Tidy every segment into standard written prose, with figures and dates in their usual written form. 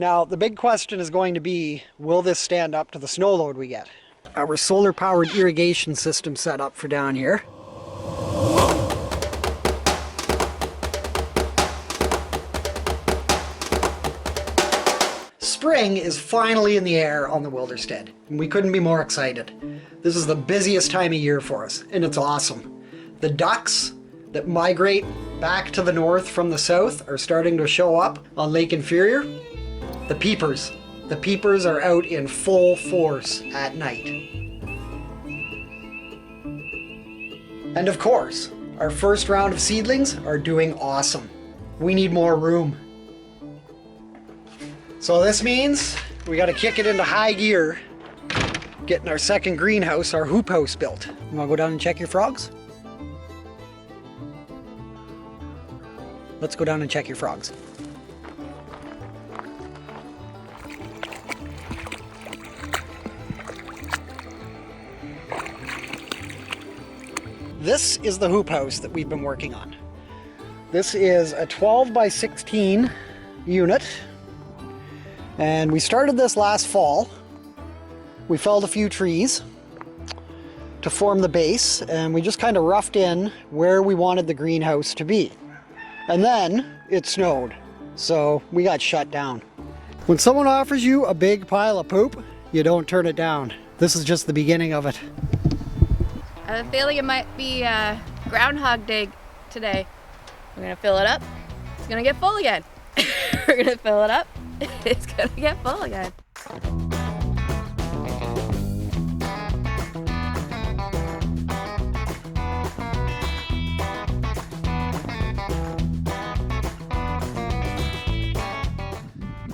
Now, the big question is going to be, will this stand up to the snow load we get? Our solar-powered irrigation system set up for down here. Spring is finally in the air on the Wilderstead, and we couldn't be more excited. This is the busiest time of year for us, and it's awesome. The ducks that migrate back to the north from the south are starting to show up on Lake Inferior. The peepers are out in full force at night. And of course, our first round of seedlings are doing awesome. We need more room. So this means we got to kick it into high gear, getting our second greenhouse, our hoop house built. You want to go down and check your frogs? Let's go down and check your frogs. This is the hoop house that we've been working on. This is a 12 by 16 unit. And we started this last fall. We felled a few trees to form the base, and we just kind of roughed in where we wanted the greenhouse to be. And then it snowed, so we got shut down. When someone offers you a big pile of poop, you don't turn it down. This is just the beginning of it. I have a feeling it might be Groundhog Day today. We're gonna fill it up. It's gonna get full again. We're gonna fill it up. It's gonna get full again.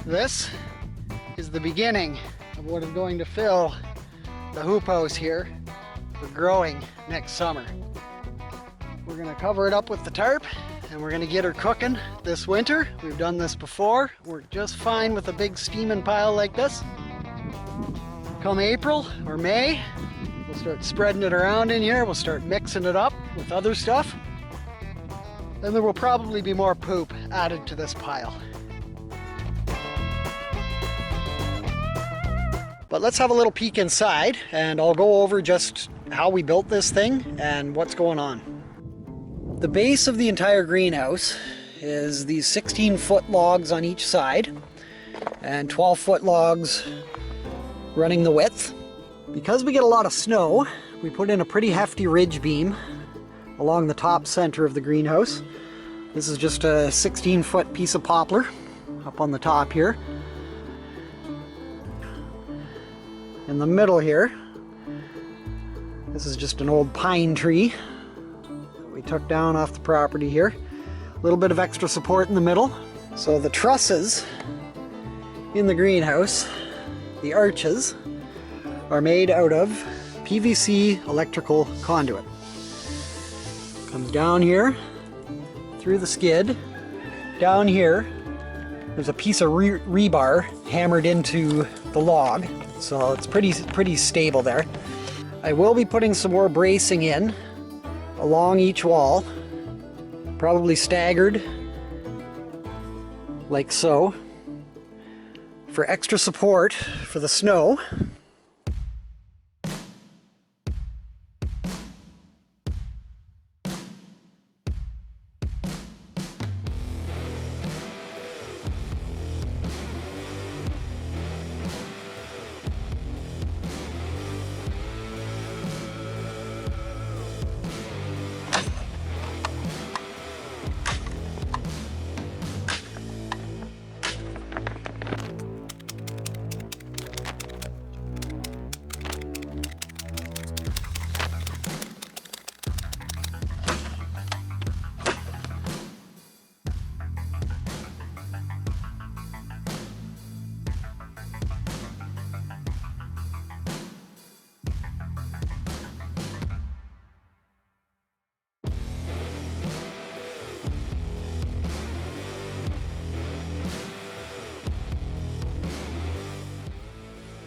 This is the beginning of what is going to fill the hoop house here for growing next summer. We're gonna cover it up with the tarp, and we're gonna get her cooking this winter. We've done this before. Worked just fine with a big steaming pile like this. Come April or May, we'll start spreading it around in here. We'll start mixing it up with other stuff. And there will probably be more poop added to this pile. But let's have a little peek inside, and I'll go over just how we built this thing and what's going on. The base of the entire greenhouse is these 16-foot logs on each side and 12-foot logs running the width. Because we get a lot of snow, we put in a pretty hefty ridge beam along the top center of the greenhouse. This is just a 16-foot piece of poplar up on the top here. In the middle here, this is just an old pine tree that we took down off the property here. A little bit of extra support in the middle. So the trusses in the greenhouse, the arches, are made out of PVC electrical conduit. Comes down here, through the skid, down here, there's a piece of rebar hammered into the log. So it's pretty stable there. I will be putting some more bracing in along each wall, probably staggered like so, for extra support for the snow.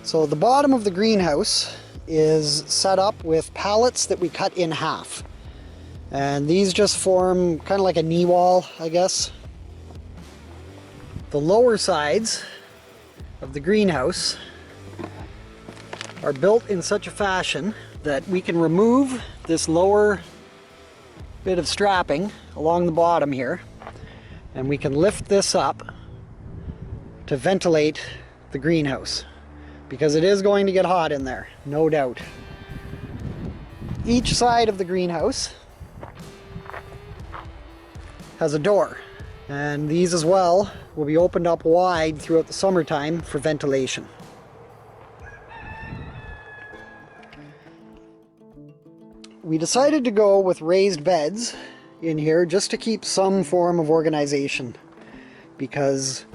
So the bottom of the greenhouse is set up with pallets that we cut in half. And these just form kind of like a knee wall, I guess. The lower sides of the greenhouse are built in such a fashion that we can remove this lower bit of strapping along the bottom here, and we can lift this up to ventilate the greenhouse, because it is going to get hot in there, no doubt. Each side of the greenhouse has a door, and these as well will be opened up wide throughout the summertime for ventilation. We decided to go with raised beds in here just to keep some form of organization, because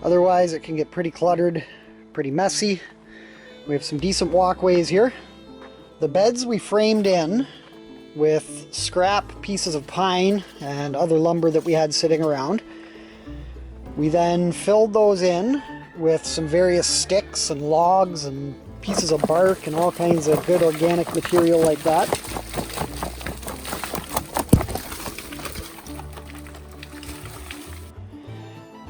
otherwise it can get pretty cluttered, pretty messy. We have some decent walkways here. The beds we framed in with scrap pieces of pine and other lumber that we had sitting around. We then filled those in with some various sticks and logs and pieces of bark and all kinds of good organic material like that.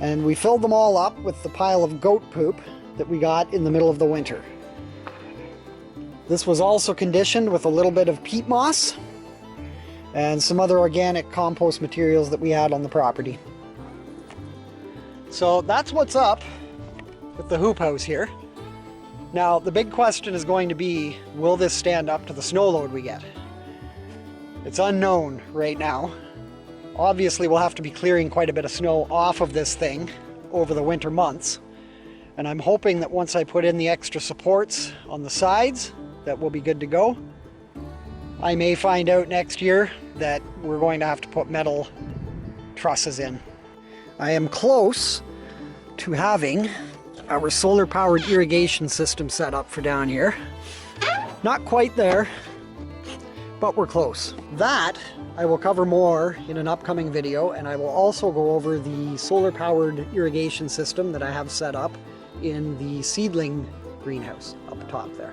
And we filled them all up with the pile of goat poop that we got in the middle of the winter. This was also conditioned with a little bit of peat moss and some other organic compost materials that we had on the property. So that's what's up with the hoop house here. Now the big question is going to be, will this stand up to the snow load we get? It's unknown right now. Obviously we'll have to be clearing quite a bit of snow off of this thing over the winter months, and I'm hoping that once I put in the extra supports on the sides that we'll be good to go. I may find out next year that we're going to have to put metal trusses in. I am close to having our solar powered irrigation system set up for down here. Not quite there, but we're close. That I will cover more in an upcoming video, and I will also go over the solar powered irrigation system that I have set up in the seedling greenhouse up top there.